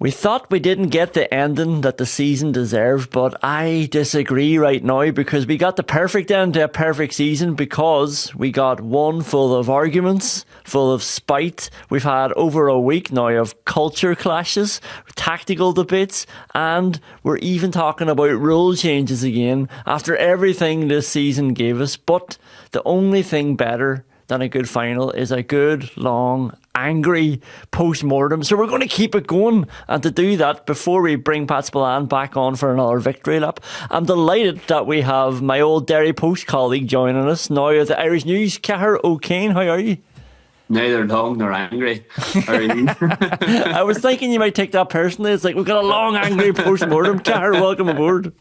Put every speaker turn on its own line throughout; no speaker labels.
We thought we didn't get the ending that the season deserved, but I disagree right now because we got the perfect end to a perfect season because we got one full of arguments, full of spite. We've had over a week now of culture clashes, tactical debates, and we're even talking about rule changes again after everything this season gave us. But the only thing better than a good final is a good, long, angry post-mortem. So we're going to keep it going. And to do that, before we bring Pat Spillane back on for another victory lap, I'm delighted that we have my old Derry Post colleague joining us now at the Irish News. Cahair O'Kane, how are you?
Neither long nor angry. How are you?
I was thinking you might take that personally. It's like, we've got a long, angry post-mortem. Cahair, welcome aboard.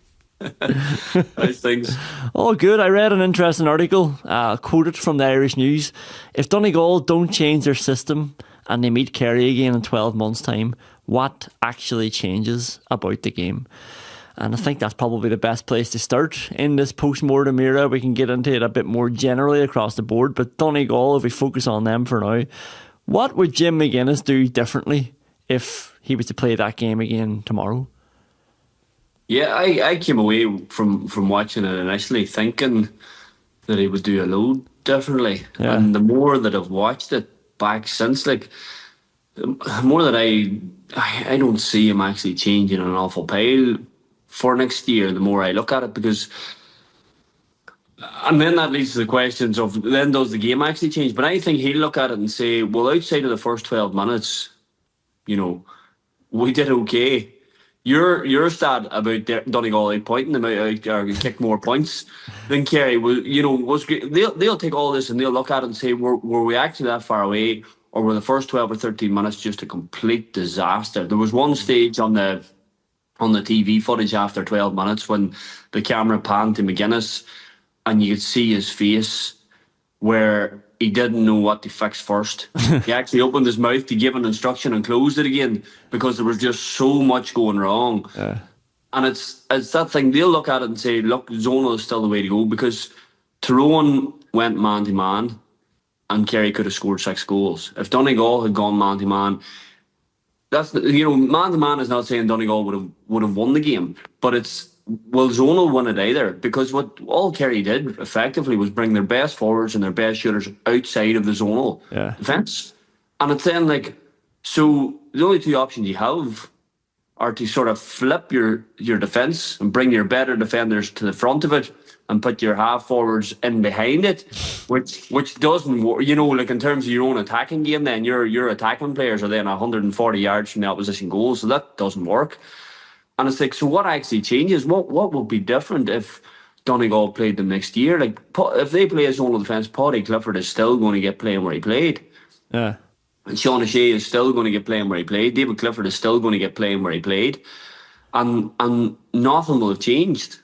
How's things?
Oh, good. I read an interesting article quoted from the Irish News. If Donegal don't change their system and they meet Kerry again in 12 months' time, what actually changes about the game? And I think that's probably the best place to start in this post-mortem era. We can get into it a bit more generally across the board, but Donegal, if we focus on them for now, what would Jim McGuinness do differently if he was to play that game again tomorrow?
Yeah, I came away from watching it initially thinking that he would do a load differently. Yeah. And the more that I've watched it back since, like, the more that I don't see him actually changing an awful pile for next year, the more I look at it, because... And then that leads to the questions of, then does the game actually change? But I think he'll look at it and say, well, outside of the first 12 minutes, you know, we did okay. Your stat about Donegal outpointing them out or kick more points than Kerry was great. They'll take all this and they'll look at it and say, were we actually that far away, or were the first 12 or 13 minutes just a complete disaster? There was one stage on the TV footage after 12 minutes when the camera panned to McGuinness and you could see his face where he didn't know what to fix first. He actually opened his mouth to give an instruction and closed it again because there was just so much going wrong. Yeah. And it's that thing, they'll look at it and say, look, zonal is still the way to go, because Tyrone went man-to-man and Kerry could have scored 6 goals. If Donegal had gone man-to-man, man-to-man is not saying Donegal would have won the game, but will zonal win it either? Because what all Kerry did effectively was bring their best forwards and their best shooters outside of the zonal defence. And it's then like, so the only 2 options you have are to sort of flip your defence and bring your better defenders to the front of it and put your half forwards in behind it, which doesn't work. Like in terms of your own attacking game, then your attacking players are then 140 yards from the opposition goal, so that doesn't work. And it's like, so what actually changes? What would be different if Donegal played them next year? Like, if they play a zonal defence, Paddy Clifford is still going to get playing where he played. Yeah. And Sean O'Shea is still going to get playing where he played. David Clifford is still going to get playing where he played. And nothing will have changed.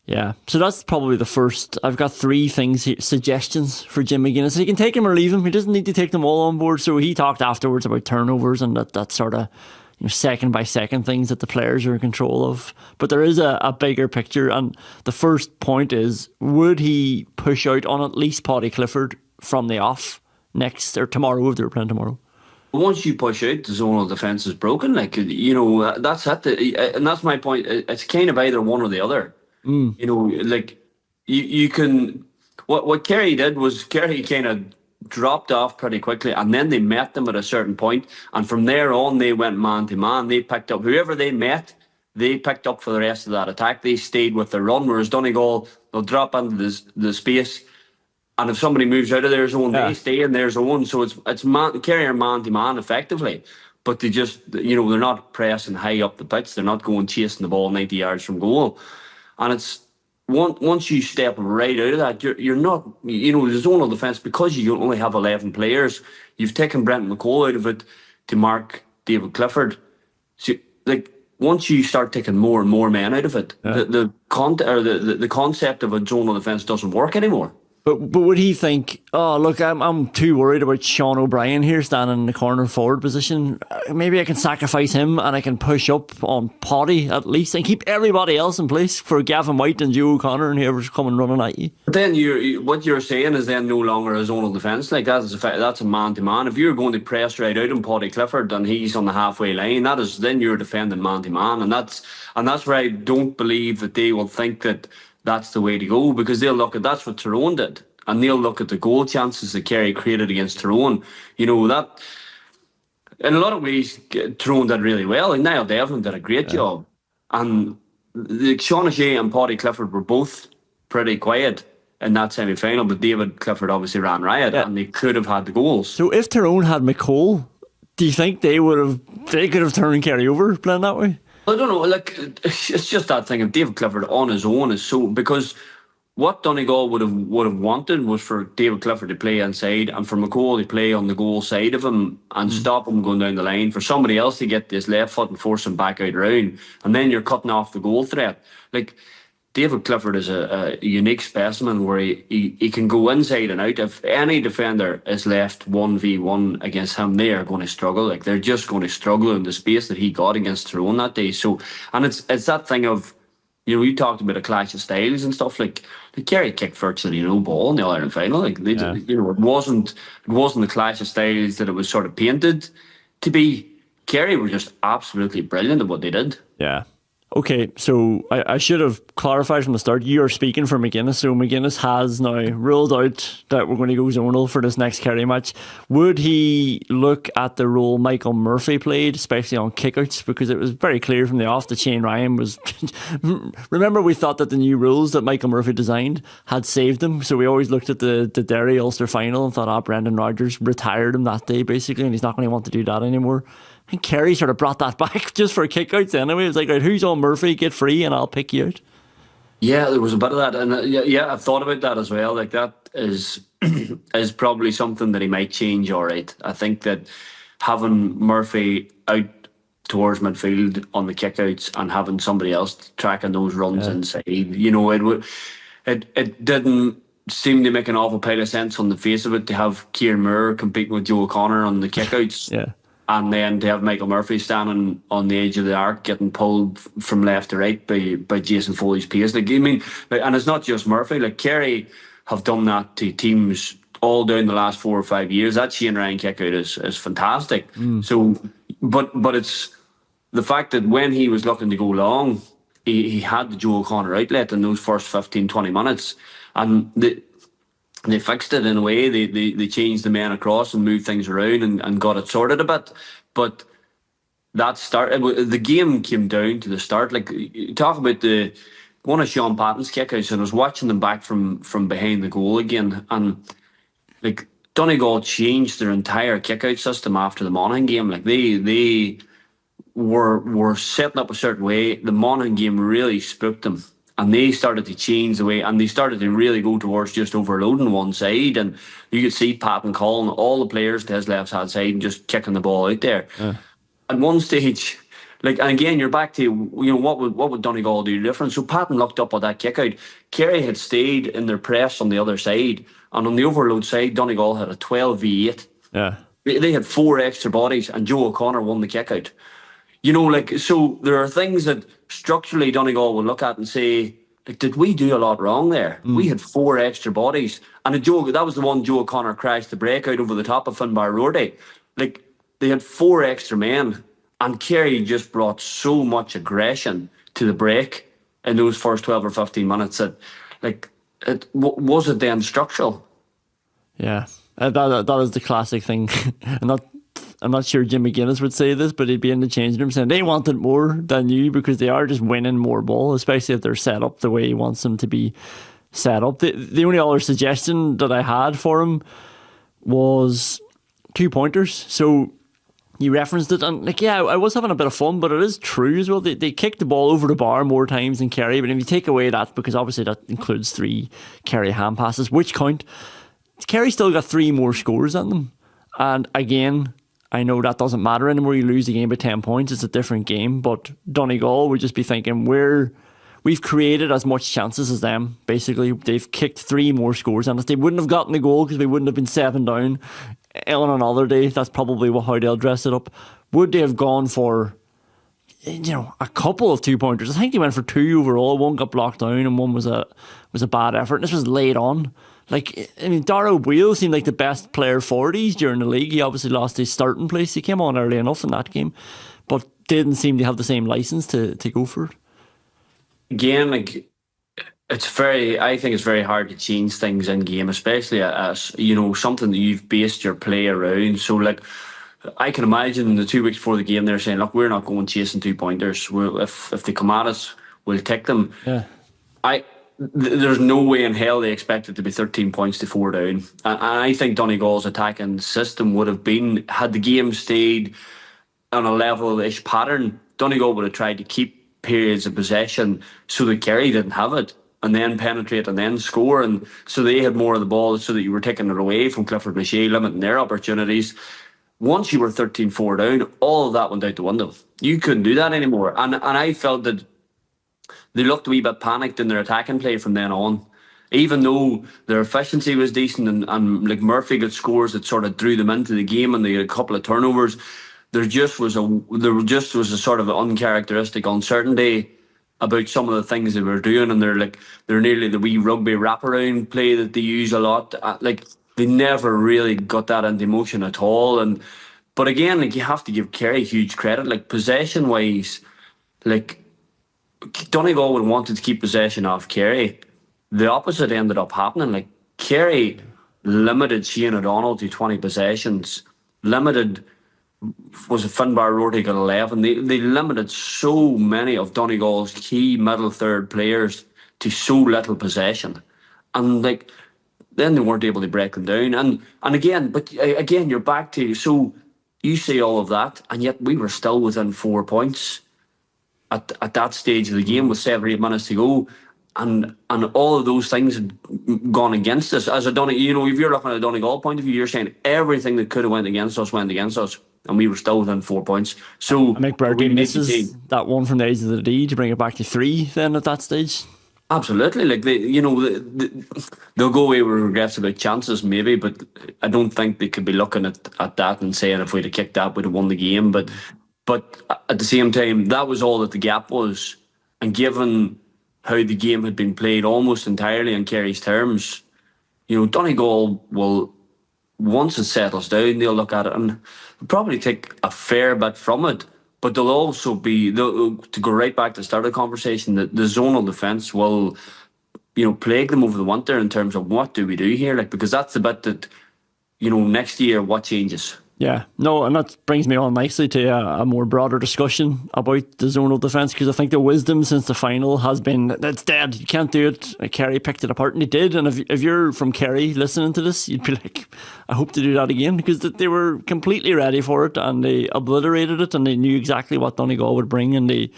Yeah, so that's probably the first. I've got 3 things here, suggestions for Jim McGuinness. He can take them or leave them. He doesn't need to take them all on board. So he talked afterwards about turnovers and that sort of second by second things that the players are in control of. But there is a bigger picture, and the first point is, would he push out on at least Paddy Clifford from the off next or tomorrow if they were playing tomorrow?
Once you push out, the zonal defence is broken. Like, that's it. And that's my point. It's kind of either one or the other. Like you can. What Kerry did was Kerry kind of dropped off pretty quickly, and then they met them at a certain point, and from there on they went man to man. They picked up whoever they met, they picked up for the rest of that attack. They stayed with their run, whereas Donegal, they'll drop into the space, and if somebody moves out of their zone, they stay in their zone. So it's Kerry are man to man effectively, but they just they're not pressing high up the pitch. They're not going chasing the ball 90 yards from goal, and it's. Once you step right out of that, you're not, the zonal defence, because you only have 11 players, you've taken Brent McCall out of it to mark David Clifford. So, like, once you start taking more and more men out of it, the concept of a zonal defence doesn't work anymore.
But would he think, oh, look, I'm too worried about Sean O'Brien here standing in the corner forward position. Maybe I can sacrifice him and I can push up on Potty at least and keep everybody else in place for Gavin White and Joe O'Connor and whoever's coming running at you.
But then what you're saying is then no longer a zonal defence. Like that's a man-to-man. If you're going to press right out on Potty Clifford and he's on the halfway line, then you're defending man-to-man. And that's where I don't believe that they will think that that's the way to go, because they'll look at that's what Tyrone did, and they'll look at the goal chances that Kerry created against Tyrone. You know, that in a lot of ways Tyrone did really well. Like Niall Devlin did a great job, and Sean O'Shea and Paddy Clifford were both pretty quiet in that semi-final, but David Clifford obviously ran riot, and they could have had the goals.
So if Tyrone had McCall, do you think they could have turned Kerry over playing that way?
I don't know, like, it's just that thing of David Clifford on his own is so, because what Donegal would have wanted was for David Clifford to play inside and for McCall to play on the goal side of him and stop him going down the line, for somebody else to get this left foot and force him back out round, and then you're cutting off the goal threat. Like, David Clifford is a unique specimen where he can go inside and out. If any defender is left 1v1 against him, they are going to struggle. Like, they're just going to struggle in the space that he got against Tyrone that day. So, and it's that thing of, you know, you talked about a clash of styles and stuff. Like Kerry kicked virtually no ball in the All-Ireland final. Like they did, you know, it wasn't the clash of styles that it was sort of painted to be. Kerry were just absolutely brilliant at what they did.
Yeah. Okay, so I should have clarified from the start. You are speaking for McGuinness, so McGuinness has now ruled out that we're going to go zonal for this next Kerry match. Would he look at the role Michael Murphy played, especially on kickouts? Because it was very clear from the off that Shane Ryan was... Remember, we thought that the new rules that Michael Murphy designed had saved him, so we always looked at the Derry Ulster final and thought, Brendan Rodgers retired him that day, basically, and he's not going to want to do that anymore. I think Kerry sort of brought that back just for kickouts anyway. It was like, right, who's on Murphy? Get free and I'll pick you out.
Yeah, there was a bit of that. And I've thought about that as well. Like, that is probably something that he might change, all right. I think that having Murphy out towards midfield on the kickouts and having somebody else tracking those runs inside, you know, it didn't seem to make an awful pile of sense on the face of it to have Ciarán Meenagh competing with Joe O'Connor on the kickouts.
Yeah.
And then to have Michael Murphy standing on the edge of the arc, getting pulled from left to right by Jason Foley's pace. Like, I mean, and it's not just Murphy. Like, Kerry have done that to teams all down the last 4 or 5 years. That Shane Ryan kick out is fantastic. So, but it's the fact that when he was looking to go long, he had the Joe O'Connor outlet in those first 15, 20 minutes, and they fixed it in a way. They changed the men across and moved things around and got it sorted a bit. But that the game came down to the start. Like, you talk about one of Sean Patton's kickouts, and I was watching them back from behind the goal again. And like, Donegal changed their entire kickout system after the Monaghan game. Like, they were setting up a certain way. The Monaghan game really spooked them. And they started to change the way, and they started to really go towards just overloading one side. And you could see Patton calling all the players to his left-hand side and just kicking the ball out there. At one stage, like, and again, you're back to, you know, what would Donegal do different? So Patton looked up at that kick out. Kerry had stayed in their press on the other side, and on the overload side, Donegal had a 12v8.
Yeah.
They had 4 extra bodies, and Joe O'Connor won the kick out. You know, like, so there are things that structurally Donegal will look at and say, like, did we do a lot wrong there? We had 4 extra bodies. And that was the one Joe O'Connor crashed the breakout over the top of Finbar Roarty. Like, they had 4 extra men, and Kerry just brought so much aggression to the break in those first 12 or 15 minutes that, like, was it then structural?
Yeah, that is the classic thing. I'm not sure Jim McGuinness would say this, but he'd be in the changing room saying they wanted more than you because they are just winning more ball, especially if they're set up the way he wants them to be set up. The only other suggestion that I had for him was 2 pointers. So you referenced it, and like, yeah, I was having a bit of fun, but it is true as well. They kicked the ball over the bar more times than Kerry, but if you take away that, because obviously that includes 3 Kerry hand passes, which count, Kerry still got 3 more scores than them. And again, I know that doesn't matter anymore. You lose the game by 10 points. It's a different game. But Donegal would just be thinking, we're we've created as much chances as them. Basically, they've kicked 3 more scores on us. They wouldn't have gotten the goal because we wouldn't have been 7 down. On another day, that's probably how they'll dress it up. Would they have gone for, a couple of 2-pointers? I think they went for 2 overall. One got blocked down, and one was a bad effort. And this was late on. Dara O'Boyle seemed like the best player for these during the league. He obviously lost his starting place. He came on early enough in that game, but didn't seem to have the same license to go for it.
Again, I think it's very hard to change things in game, especially as something that you've based your play around. So I can imagine the 2 weeks before the game they're saying, look, we're not going chasing 2-pointers. If they come at us, we'll take them.
Yeah.
There's no way in hell they expect it to be 13 points to 4 down. And I think Donegal's attacking system would have been, had the game stayed on a level-ish pattern, Donegal would have tried to keep periods of possession so that Kerry didn't have it, and then penetrate and then score, and so they had more of the ball so that you were taking it away from Clifford, limiting their opportunities. Once you were 13-4 down, all of that went out the window. You couldn't do that anymore. And I felt that they looked a wee bit panicked in their attacking play from then on. Even though their efficiency was decent and like Murphy got scores that sort of drew them into the game and they had a couple of turnovers, there just was a sort of uncharacteristic uncertainty about some of the things they were doing, and they're nearly the wee rugby wraparound play that they use a lot. They never really got that into motion at all. But again, you have to give Kerry huge credit. Possession wise, Donegal would have wanted to keep possession off Kerry. The opposite ended up happening. Kerry limited Ciarán O'Donnell to 20 possessions. Was it Finbar Rorty got 11? They limited so many of Donegal's key middle third players to so little possession, and then they weren't able to break them down. And again, you're back to, so you say all of that, and yet we were still within 4 points at that stage of the game with 7 or 8 minutes to go. And all of those things had gone against us. As a Donegal, if you're looking at a Donegal point of view, you're saying everything that could have went against us went against us, and we were still within 4 points. So
McBurdy misses that one from the edge of the D to bring it back to 3 then at that stage.
Absolutely. They'll go away with regrets about chances maybe, but I don't think they could be looking at that and saying if we'd have kicked that, we'd have won the game. But at the same time, that was all that the gap was. And given how the game had been played almost entirely on Kerry's terms, Donegal will, once it settles down, they'll look at it and probably take a fair bit from it. But they'll also be, to go right back to the start of the conversation, the zonal defence will, plague them over the winter in terms of what do we do here? Because that's the bit that, next year, what changes?
Yeah, no, and that brings me on nicely to a more broader discussion about the zonal defence, because I think the wisdom since the final has been, that's dead, you can't do it. Kerry picked it apart and they did, and if you're from Kerry listening to this, you'd be like, I hope to do that again, because they were completely ready for it and they obliterated it and they knew exactly what Donegal would bring, and they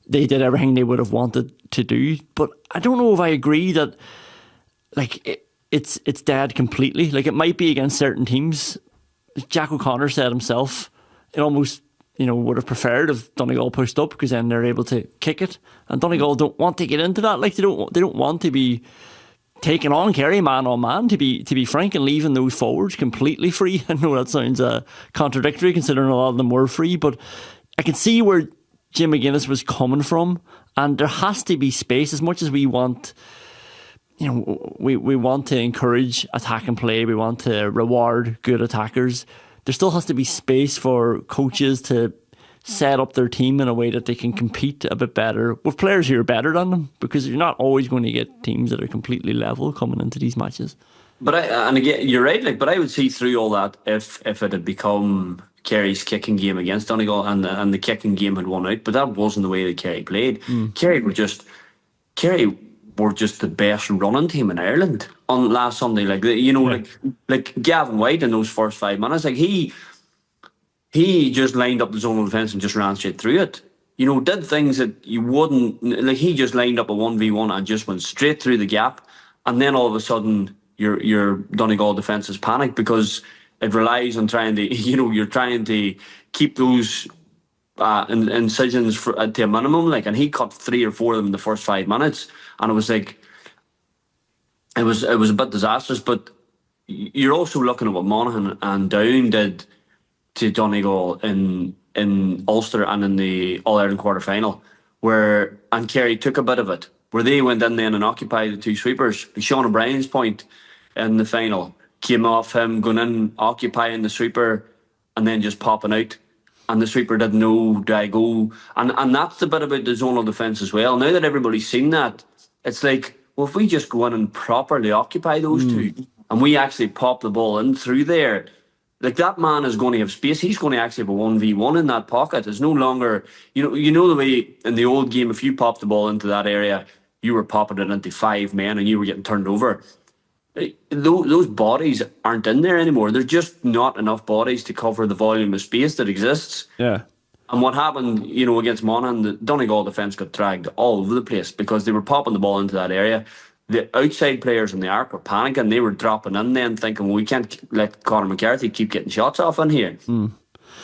did everything they would have wanted to do. But I don't know if I agree that it's dead completely. It might be against certain teams. Jack O'Connor said himself, it almost, would have preferred if Donegal pushed up, because then they're able to kick it. And Donegal don't want to get into that. They don't want to be taking on Kerry man on man, to be frank, and leaving those forwards completely free. I know that sounds contradictory considering a lot of them were free, but I can see where Jim McGuinness was coming from, and there has to be space. As much as we want, we want to encourage attack and play, we want to reward good attackers, there still has to be space for coaches to set up their team in a way that they can compete a bit better with players who are better than them, because you're not always going to get teams that are completely level coming into these matches.
But again, you're right, but I would see through all that if it had become Kerry's kicking game against Donegal and the kicking game had won out, but that wasn't the way that Kerry played. Kerry were just the best running team in Ireland on last Sunday. Like Gavin White in those first 5 minutes, he just lined up the zonal defence and just ran straight through it. Did things that you wouldn't, he just lined up a 1v1 and just went straight through the gap, and then all of a sudden your Donegal defence is panicked because it relies on trying to, you're trying to keep those incisions to a minimum, like, and he cut 3 or 4 of them in the first 5 minutes, and it was like it was a bit disastrous. But you're also looking at what Monaghan and Down did to Donegal in Ulster and in the All Ireland quarter final, and Kerry took a bit of it, where they went in then and occupied the 2 sweepers. Sean O'Brien's point in the final came off him going in, occupying the sweeper, and then just popping out. And the sweeper didn't know, do I go? And that's the bit about the zonal defence as well. Now that everybody's seen that, it's like, well, if we just go in and properly occupy those 2, and we actually pop the ball in through there, like, that man is going to have space. He's going to actually have a 1v1 in that pocket. It's no longer, you know the way in the old game, if you popped the ball into that area, you were popping it into 5 men and you were getting turned over. Those bodies aren't in there anymore. There's just not enough bodies to cover the volume of space that exists.
Yeah.
And what happened, against Monaghan, the Donegal defence got dragged all over the place because they were popping the ball into that area. The outside players in the arc were panicking. They were dropping in then thinking, well, we can't let Conor McCarthy keep getting shots off in here. And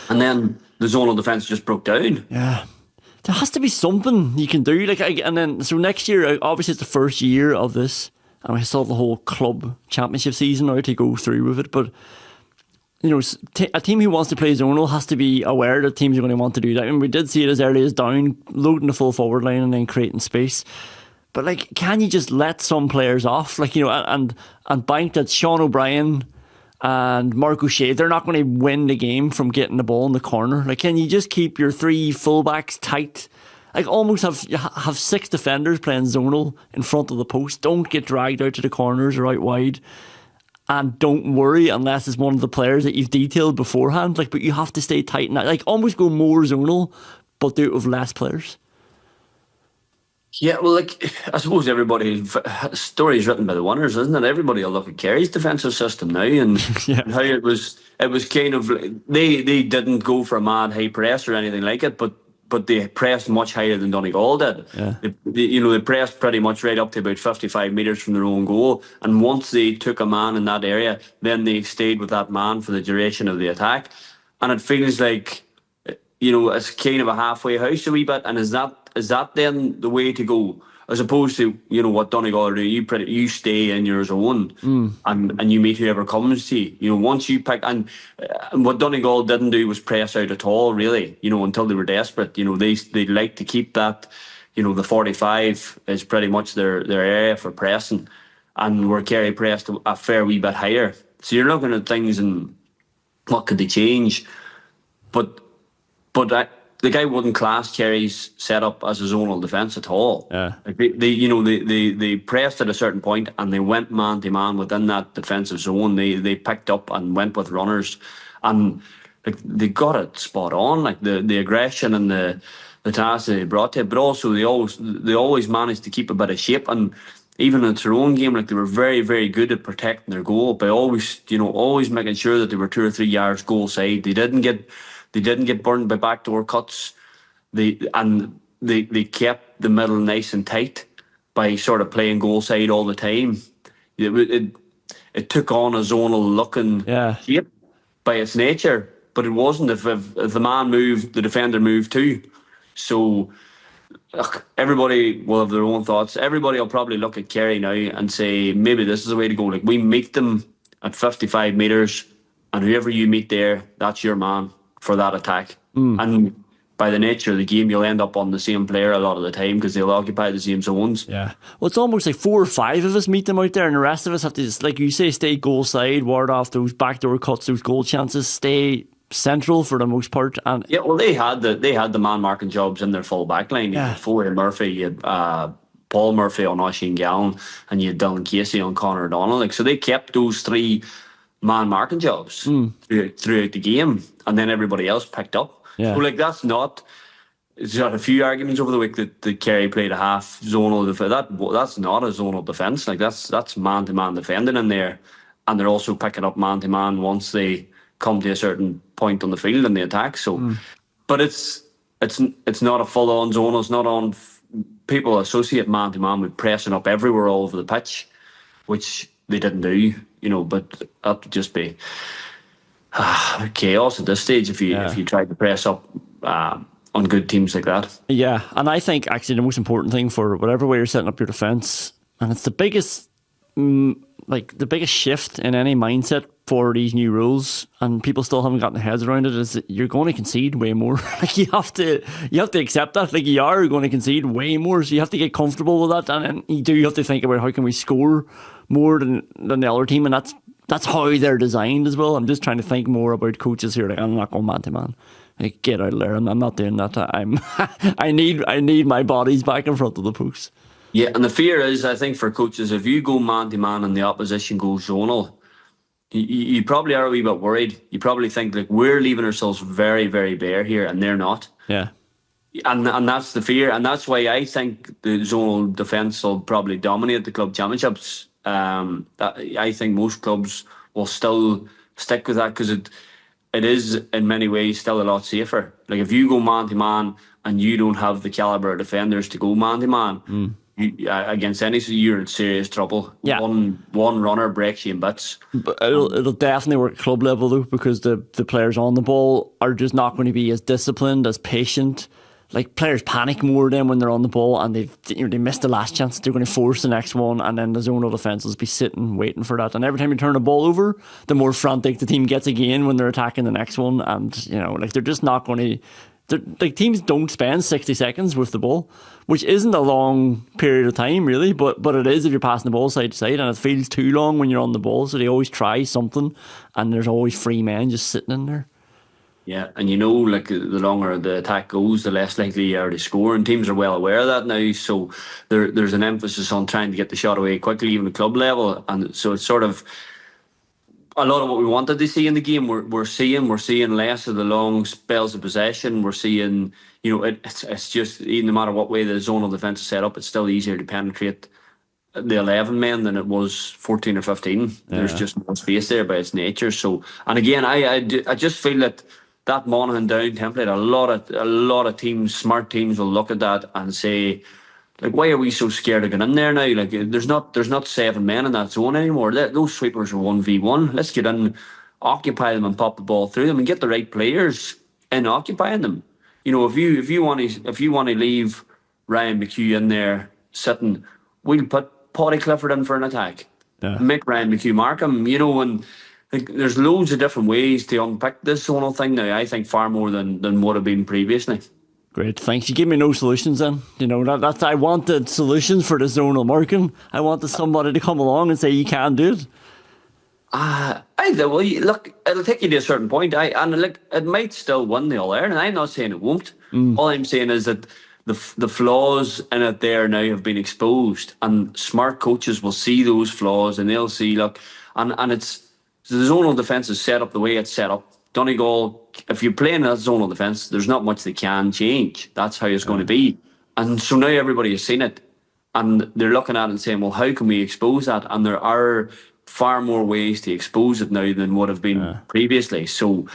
then the zonal defence just broke down.
Yeah. There has to be something you can do. So next year, obviously it's the first year of this, and we still have the whole club championship season now to go through with it. But, a team who wants to play zonal has to be aware that teams are going to want to do that. I mean, we did see it as early as Down, loading the full forward line and then creating space. But, can you just let some players off? And bank that Sean O'Brien and Mark O'Shea, they're not going to win the game from getting the ball in the corner. Can you just keep your 3 fullbacks tight? Almost have 6 defenders playing zonal in front of the post. Don't get dragged out to the corners or out wide. And don't worry unless it's one of the players that you've detailed beforehand. But you have to stay tight in that. Almost go more zonal, but do it with less players.
Yeah, well, I suppose stories written by the winners, isn't it? Everybody will look at Kerry's defensive system now and how it was kind of, they didn't go for a mad high press or anything like it, but they pressed much higher than Donegal did.
Yeah.
They pressed pretty much right up to about 55 metres from their own goal, and once they took a man in that area, then they stayed with that man for the duration of the attack. And it feels like, it's kind of a halfway house a wee bit, and is that then the way to go? As opposed to, what Donegal do, you stay in your zone and you meet whoever comes to you. Once you pick, and what Donegal didn't do was press out at all, really, until they were desperate. They like to keep that, the 45 is pretty much their area for pressing, and where Kerry pressed a fair wee bit higher. So you're looking at things and what could they change? But the guy wouldn't class Kerry's setup as a zonal defence at all.
Yeah.
They pressed at a certain point and they went man to man within that defensive zone. They picked up and went with runners, and they got it spot on. The aggression and the task that they brought to it, but also they always managed to keep a bit of shape. And even in their own game, they were very, very good at protecting their goal by always making sure that they were 2 or 3 yards goal side. They didn't get burned by backdoor cuts. They kept the middle nice and tight by sort of playing goal side all the time. It took on a zonal looking shape by its nature, but it wasn't. If the man moved, the defender moved too. So everybody will have their own thoughts. Everybody will probably look at Kerry now and say, maybe this is the way to go. We meet them at 55 metres, and whoever you meet there, that's your man for that attack. And by the nature of the game, you'll end up on the same player a lot of the time because they'll occupy the same zones.
Yeah. Well, it's almost like 4 or 5 of us meet them out there, and the rest of us have to, just, like you say, stay goal side, ward off those backdoor cuts, those goal chances, stay central for the most part. And
yeah, well, they had the man marking jobs in their full back line. You had Foley Murphy, you had Paul Murphy on Oisin Gallen, and you had Dylan Casey on Conor O'Donnell. So they kept those 3 man marking jobs throughout the game, and then everybody else picked up.
Yeah.
So that's not. There's had a few arguments over the week that Kerry played a half zonal defence. That's not a zonal defence. That's man to man defending in there, and they're also picking up man to man once they come to a certain point on the field in the attack. So, but it's not a full on zonal. It's not on. People associate man to man with pressing up everywhere all over the pitch, which they didn't do. But that would just be chaos at this stage if you tried to press up on good teams like that.
Yeah, and I think actually the most important thing for whatever way you're setting up your defence, and it's the biggest, the biggest shift in any mindset for these new rules, and people still haven't gotten their heads around it, is that you're going to concede way more. Like you have to accept that. Like you are going to concede way more, so you have to get comfortable with that, and then you have to think about how can we score more than the other team, and that's how they're designed as well. I'm just trying to think more about coaches here. Like I'm not going man to man. Like get out of there. I'm not doing that. I need my bodies back in front of the post.
Yeah, and the fear is, I think, for coaches, if you go man to man and the opposition goes zonal, you probably are a wee bit worried. You probably think like we're leaving ourselves very, very bare here, and they're not.
Yeah.
And that's the fear, and that's why I think the zonal defence will probably dominate the club championships. I think most clubs will still stick with that because it is in many ways still a lot safer. Like if you go man to man and you don't have the calibre of defenders to go man to man against any, so you're in serious trouble.
Yeah.
One runner breaks you in bits.
But it'll definitely work at club level though, because the players on the ball are just not going to be as disciplined, as patient. Like players panic more then when they're on the ball and they miss the last chance. They're going to force the next one, and then the zonal defence will be sitting waiting for that. And every time you turn the ball over, the more frantic the team gets again when they're attacking the next one. And they're just not going to. Like teams don't spend 60 seconds with the ball, which isn't a long period of time really, but it is if you're passing the ball side to side, and it feels too long when you're on the ball. So they always try something, and there's always free men just sitting in there.
Yeah, and like the longer the attack goes, the less likely you are to score, and teams are well aware of that now. So there's an emphasis on trying to get the shot away quickly, even at club level, and so it's sort of a lot of what we wanted to see in the game. We're seeing less of the long spells of possession. We're seeing, it's just no matter what way the zonal defence is set up, it's still easier to penetrate the 11 men than it was 14 or 15. Yeah. There's just more space there by its nature. So, and again, I just feel that Monaghan down template, a lot of teams, smart teams, will look at that and say, like, why are we so scared of getting in there now? Like, there's not 7 men in that zone anymore. Those sweepers are 1v1. Let's get in, occupy them, and pop the ball through them, and get the right players in occupying them. If you want to leave Ryan McHugh in there sitting, we'll put Paddy Clifford in for an attack. Yeah. Make Ryan McHugh mark him. And there's loads of different ways to unpick this zonal thing now. I think far more than would have been previously.
Great, thanks. You give me no solutions then. That's I wanted solutions for the zonal marking. I wanted somebody to come along and say you can do it.
Look, it'll take you to a certain point. It might still win the All-Ireland. I'm not saying it won't. All I'm saying is that the flaws in it there now have been exposed, and smart coaches will see those flaws and they'll see, and it's the zonal defence is set up the way it's set up. Donegal, if you're playing that zonal defence, there's not much they can change. That's how it's going to be. And so now everybody has seen it, and they're looking at it and saying, well, how can we expose that? And there are far more ways to expose it now than would have been previously. So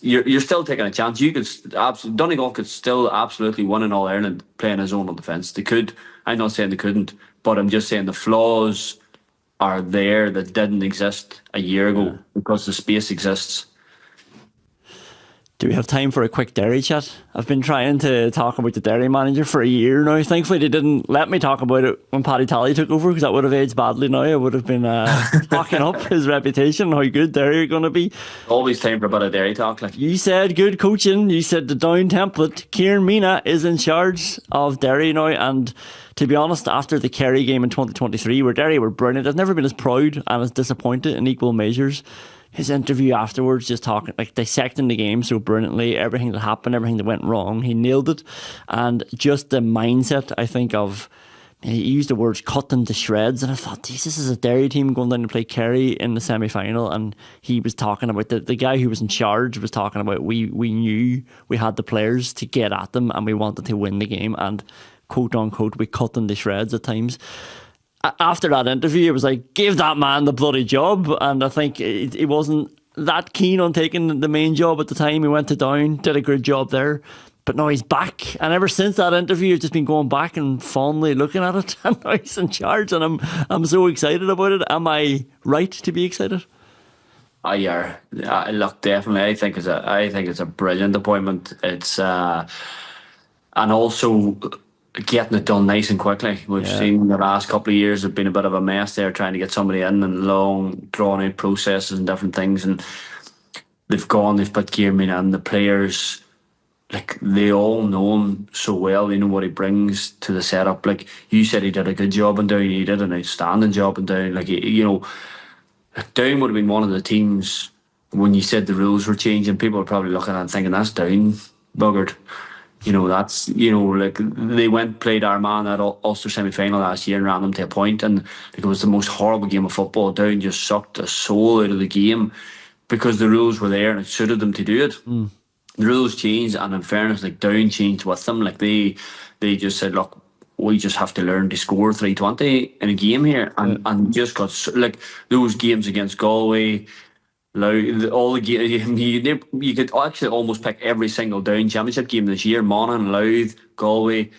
you're still taking a chance. Donegal could still absolutely win an All-Ireland playing a zonal defence. They could. I'm not saying they couldn't, but I'm just saying the flaws are there that didn't exist a year ago because the space exists.
Do we have time for a quick Derry chat? I've been trying to talk about the Derry manager for a year now. Thankfully, they didn't let me talk about it when Paddy Talley took over, because that would have aged badly now. I would have been talking up his reputation, how good Derry are going to be.
Always time for a bit of Derry talk.
You said good coaching. You said the down template. Ciarán Meenagh is in charge of Derry now, and to be honest, after the Kerry game in 2023, where Derry were brilliant, I've never been as proud and as disappointed in equal measures. His interview afterwards, just talking, dissecting the game so brilliantly, everything that happened, everything that went wrong, he nailed it. And just the mindset, I think, of, he used the words cut them to shreds, and I thought, this is a Derry team going down to play Kerry in the semi-final, and he was talking about, the guy who was in charge was talking about, we knew we had the players to get at them, and we wanted to win the game, and quote unquote, we cut them to shreds at times. After that interview, it was like, give that man the bloody job. And I think he wasn't that keen on taking the main job at the time. He went to Down, did a good job there, but now he's back. And ever since that interview, I've just been going back and fondly looking at it, and now he's in charge, and I'm so excited about it. Am I right to be excited?
Yeah. Look, definitely. I think it's a brilliant appointment. It's and also getting it done nice and quickly. We've seen the last couple of years have been a bit of a mess there trying to get somebody in and long drawn out processes and different things. And they've put Ciarán Meenagh in. The players, like, they all know him so well. They know what he brings to the setup. Like you said, he did a good job in Down. He did an outstanding job in Down. Like, Down would have been one of the teams when you said the rules were changing. People were probably looking at it and thinking that's Down buggered. That's, like they played Armagh at Ulster semi-final last year and ran them to a point, and like, it was the most horrible game of football. Down just sucked the soul out of the game because the rules were there and it suited them to do it. The rules changed, and in fairness, like, Down changed with them. Like they just said, look, we just have to learn to score 320 in a game here, and just got like those games against Galway. All the games, you could actually almost pick every single Down championship game this year. Monaghan, Louth, Galway,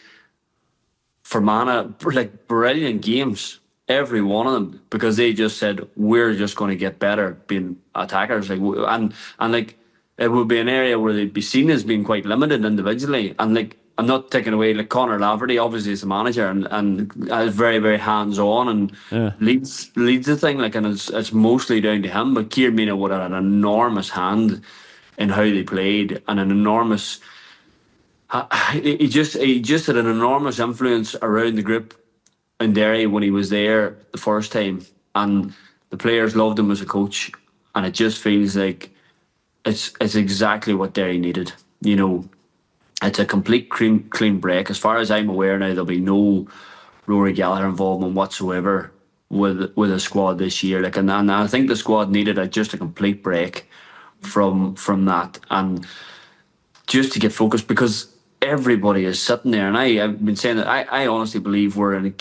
Fermanagh, like brilliant games, every one of them, because they just said we're just going to get better being attackers. Like, and like it would be an area where they'd be seen as being quite limited individually, and like, I'm not taking away, like, Conor Laverty obviously is the manager and is very, very hands on and leads the thing, like, and it's mostly down to him. But Ciarán Meenagh would have had an enormous hand in how they played, and an enormous. He just had an enormous influence around the group in Derry when he was there the first time, and the players loved him as a coach, and it just feels like it's exactly what Derry needed. It's a complete clean break. As far as I'm aware now, there'll be no Rory Gallagher involvement whatsoever with a squad this year. Like, and I think the squad needed just a complete break from that, and just to get focused, because everybody is sitting there. And I've been saying that I honestly believe we're in an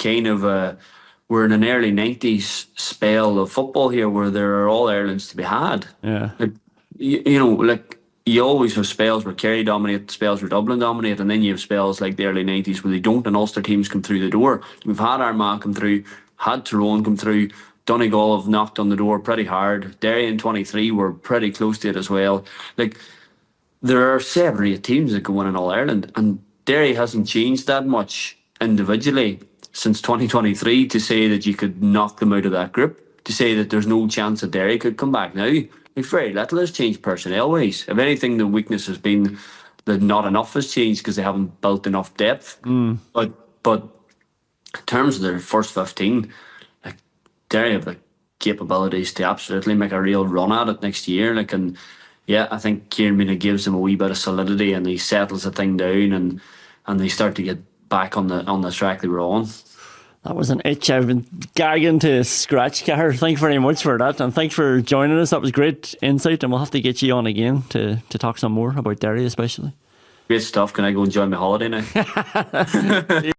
early 90s spell of football here, where there are all Irelands to be had.
Yeah.
Like, like, you always have spells where Kerry dominate, spells where Dublin dominate, and then you have spells like the early 90s where they don't, and Ulster teams come through the door. We've had Armagh come through, had Tyrone come through, Donegal have knocked on the door pretty hard. Derry in 23 were pretty close to it as well. Like, there are 7 or 8 teams that can win in All-Ireland, and Derry hasn't changed that much individually since 2023 to say that you could knock them out of that group, to say that there's no chance that Derry could come back now. Like, very little has changed personnel-wise. If anything, the weakness has been that not enough has changed because they haven't built enough depth. But in terms of their first 15, like, Derry have the capabilities to absolutely make a real run at it next year. Like, and yeah, I think Ciarán Meenagh gives them a wee bit of solidity, and he settles the thing down, and they start to get back on the track they were on.
That was an itch I've been gagging to scratch, Cahair. Thanks very much for that, and thanks for joining us. That was great insight, and we'll have to get you on again to talk some more about Derry especially.
Great stuff. Can I go enjoy my holiday now?